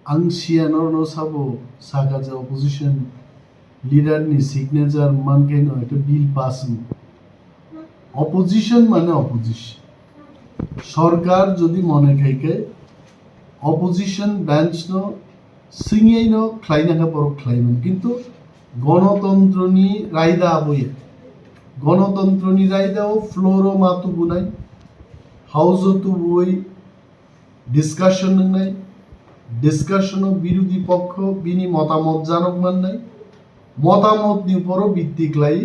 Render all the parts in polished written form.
Angsiano no sabo sakaja opposition leader ni signature manke no eta bill pass opposition মানে opposition সরকার যদি মনে থাকে opposition bench no singei no khlaina ka porok khlaiman কিন্তু গণতন্ত্র নি রায়দা বইয়ে গণতন্ত্র নি রায়দাও ফ্লোরো মাতু বুনাই হাউজো তু বই ডিসকাশন নাই ডিসকাশনও বিরোধী পক্ষ বিনি মতামত জানক মান নাই মতামত নি উপরও ভিত্তিক লাই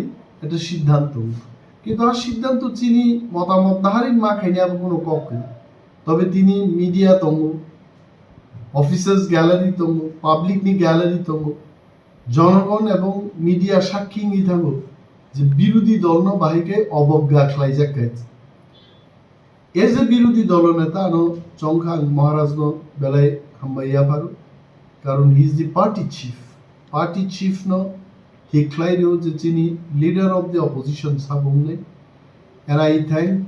এটা সিদ্ধান্ত কিন্তু আর সিদ্ধান্ত চিনি মতামত নাহারিন মা খাইনি আর কোনো পক্ষ তবে তিনি মিডিয়া তম অফিসার্স গ্যালারি তম পাবলিক নি গ্যালারি তম জনগণ এবং মিডিয়া সাক্ষী নি থাকো যে বিরোধী দল ন বাহিকে অবজ্ঞা খাই যাকাইছে এজ এ বিরোধী দলনেতা আনো চংখাং মহারাজ ন বেলায় হাম্বাইয়া পারো কারণ he is the party chief ন হিকলাইরেও যে তিনি লিডার অফ দি অপোজিশন সাবুংনে and I thank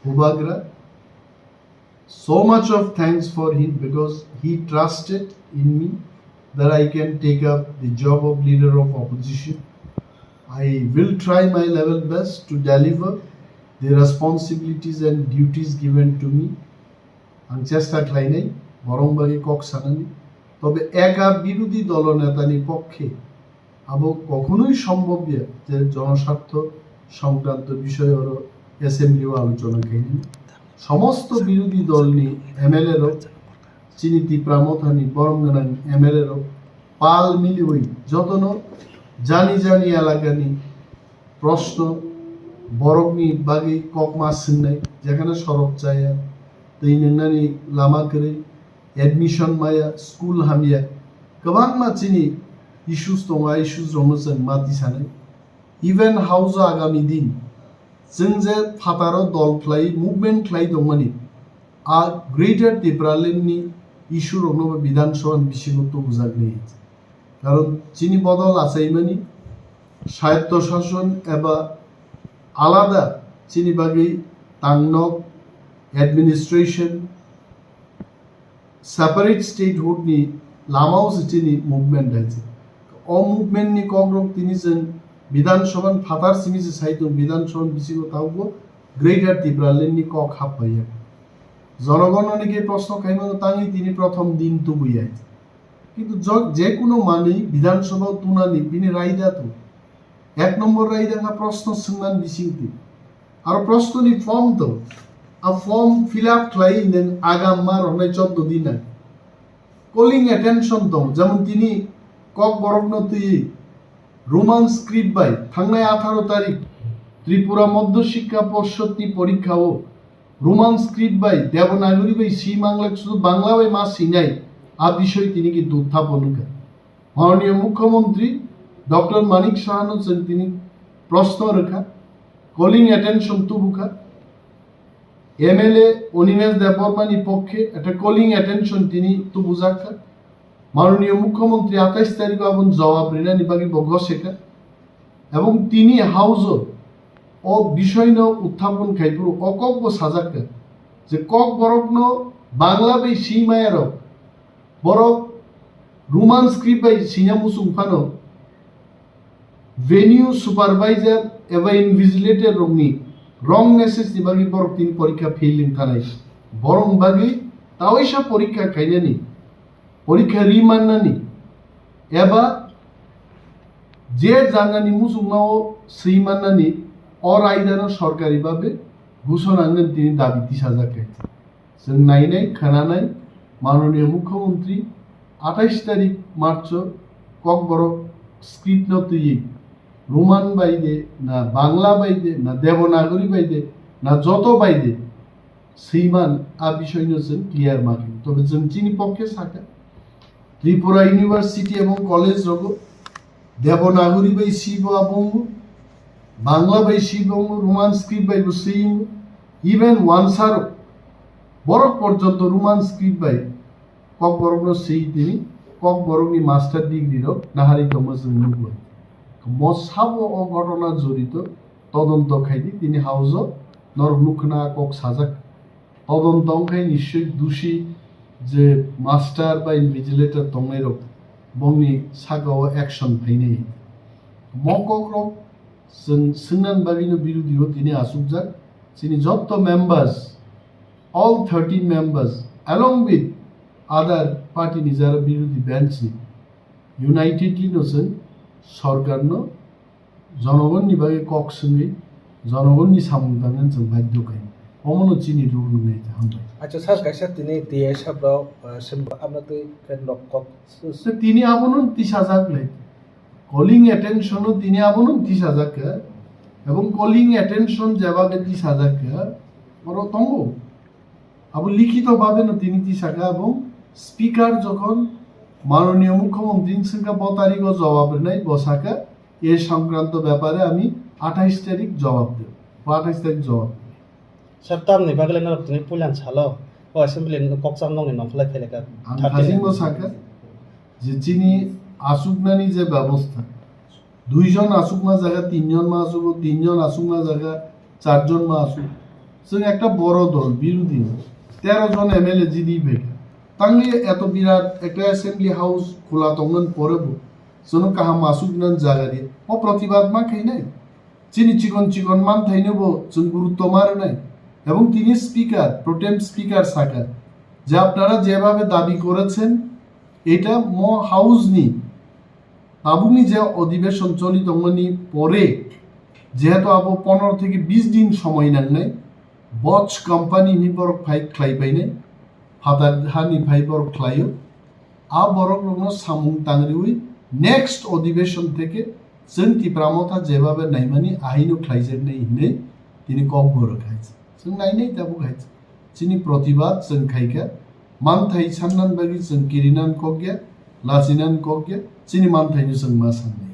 Hubagra so much of thanks for him because he trusted in me that I can take up the job of leader of opposition. I will try my level best to deliver the responsibilities and duties given to me. আমি চেষ্টা খাই নাই বরংবাগে cock সানানি তবে একা বিরোধী দলনেতানি পক্ষে আবো কখনোই সম্ভব যে জনস্বার্থ সংক্রান্ত বিষয় ওর অ্যাসেম্বলিও আলোচনা খাইনি সমস্ত বিরোধী দল নি এমএলএরও চিনি তিপ্রামথানি বরংগানান এমএলএরও পাল মিলি ওই যতন জানি এলাকানি প্রশ্ন বরংনি বাগি কক মাস নাই যেখানে সড়ক চায়া তৈ नोंनानि लामा गोरै एडमिशन माया स्कुल हामिया गोबां मानसिनि इश्यूज दङ इश्यूज दङ जों माति सानो इभेन हाउस आगामी दिन जों जे फाटाराव दल ख्लाय मुभमेन्ट ख्लाय दंमानि आ ग्रेटार त्रिपुरालेण्डनि इश्यू रंनो बिधानसभा बिसिगत बुजागनि কারণ চিনি বদল আছেইমানি স্বায়ত্ত শাসন এবা আলাদা চিনি বাগি তাংনক administration separate statehood ni lamao sitini movement আছে ও মুভমেন্ট নি কংগ্রেস তিনি যেন বিধানসভান ফাতার সিমি যে সাইতো বিধানসভান বিসিগো তাওগো গ্রেটার ত্রিপুরালেন্ড নি কক হাপ পাইয়া জনগণ অনেকে প্রশ্ন খাইমানো তাঙ্গি তিনি প্রথম দিন তো বুইয়া কিন্তু যে কোনো মানেই বিধানসভা তুনানি বিনি রায়দা তো এক নম্বর রায়দা না প্রশ্ন সুমান বিসিংতি আর প্রশ্ন নি ফর্ম তো a form fill up claim agam mar honai 14 din calling attention to যেমন তিনি kokborok no tui roman script by thangnai 18 তারিখ ত্রিপুরা মধ্য শিক্ষা পর্ষদ নি পরীক্ষা ও রোমান স্ক্রিপ্ট বাই দেবনাগরী বাই সি বাংলা শুধু বাংলা বাই মা সিনাই আ বিষয় তিনি কিন্তু উত্থাপন করেন মাননীয় মুখ্যমন্ত্রী ডক্টর মানিক সাহানো তিনি প্রশ্ন রেখা কলিং অ্যাটেনশন টু বুকা এমএলএ অনিমেষ দেববর্মানি পক্ষে একটা কলিং অ্যাটেনশন তিনি তো বুঝাকা মাননীয় মুখ্যমন্ত্রী 28 তারিখ এবং জবাব রিনানি বাকি বগশেখা এবং তিনি হাউস ও বিষয় ন উত্থাপন খাইপুর অকব্য সাজাকা যে kokborok ন বাংলা বাই সীমায়ার বরক রোমান স্ক্রিপ্ট বাই সিনামুসুং ফানো ভেনিউ সুপারভাইজার এবা ইনভিজিলেটর রংনি রং মেসেজ নিবাগি বরক তিনি পরীক্ষা ফেলিং থানাই বরং বাগি তাওইসা পরীক্ষা খাইনানি পরীক্ষা রিমান্নানি এবা যে জানানি মুসুমাও সেইমান্নানি অরাইদানো সরকারিভাবে ঘোষণা আনেন তিনি দাবি 30,000 খাইছে जों नायनाय खोनानाय माननीय मुख्यमंत्री 28 तारिख मार्च kokborok स्क्रिप्ट न तुई रोमान बाइदे ना बांग्ला बाइदे ना देवनागरी बाइदे ना যত বাইদে সেইমান আ বিষয় ন जों ক্লিয়ার মাকি তবে जों চিনি পক্ষে সাকা ত্রিপুরা ইউনিভার্সিটি এবং কলেজ রগো দেবনাগরি বাই শিব এবং বাংলা বাই শিব এবং রোমান স্ক্রিপ্ট বাই সেই ইভেন ওয়ানসার বরক পর্যন্ত রোমান স্ক্রিপ্ট বাই kokborok no sei তিনি kokborok ni মাস্টার ডিগ্রি র নাহারি তমস নুগো মসাবো ও ঘটনা জড়িত তদন্ত খাইদি তিনি হাউস নর মুখনা কক সাজাক তদন্ত খাই নিশ্চয় দোষী जे मास्टार बा इनभिजिलेटर तंनाय रक बंनि सागाव एक्शन फैनाय मकक्रक जों सोंनान बागिनो बिरुदियो दिनै आसुकजाक जोंनि जत्त members all 13 members along with other party ni jara birodi bench ni unitedly no जों सरकारनो जनगणनि बागै कक सोङै जनगणनि सामुं दांगोन जों बाध्य खाय अमनो चिनि रुल नै हामबाय अच्छा सर कैसे तिनी टीए साब्राव सिम्बा आमनातै केनलक कक से तिनी आबनो 30,000 लै कलिंग अटेंशन तिनी आबनो 30,000 के এবং কলিং অ্যাটেনশন যেভাবে 30,000 কে বড় তঙ্গ আবু লিখিতভাবে না তিনি তিসাখা এবং স্পিকার যখন মাননীয় মুখ্যমন্ত্রী সিংকা 12 তারিখ জবাব নাই বসাকা এই সংক্রান্ত ব্যাপারে আমি 28 তারিখ জবাব দেব 28 তারিখ জবাব সপ্তাহ নি বাগলে না তুমি পুলান ছালো ও অ্যাসেম্বলি ককসাম নং নখলাই ফেলেকা থার্টিন বসাকা যে চিনি আসুকনানি যে ব্যবস্থা দুইজন আসুকমা জায়গা তিনজন মা আসুক তিনজন আসুকমা জায়গা চারজন মা আসুক जों একটা বড় দল বিরোধী 13 জন এমএলএ জিডি বেকা তাঙ্গে এত বিরাট একটা অ্যাসেম্বলি হাউস খোলা তংন পরেব जों কাহা মাসুক নান জায়গারি ও প্রতিবাদ মা খাই নাই চিনি চিকন চিকন মান থাইনব जों গুরুত্ব মারে নাই এবং তিনি স্পিকার প্রোটেম স্পিকার সাকার যে আপনারা যেভাবে দাবি করেছেন এটা ম হাউস নি আবুনি যে অধিবেশন চলিত মনি পরে যেহেতু আবু 15 থেকে 20 দিন সময় নেন নাই বচ কোম্পানি নি বড় ফাইট খাই পাইনে ফাদার হানি ফাই বড় খাইও আ বড় রকম সামুং তাংরিউই নেক্সট অধিবেশন থেকে जोंति প্রামতা যেভাবে নাইমানি আইনো খাইজের নেই হিনে তিনি ককবরক খাইছে जों নাইনাই তাবু খাইছে চিনি প্রতিবাদ जों খাইকা মানথাই সান্নান বাগি जों কিরিনান কগিয়া লাচিনান কগিয়া চিনি মানথাইনি जों मा साननाय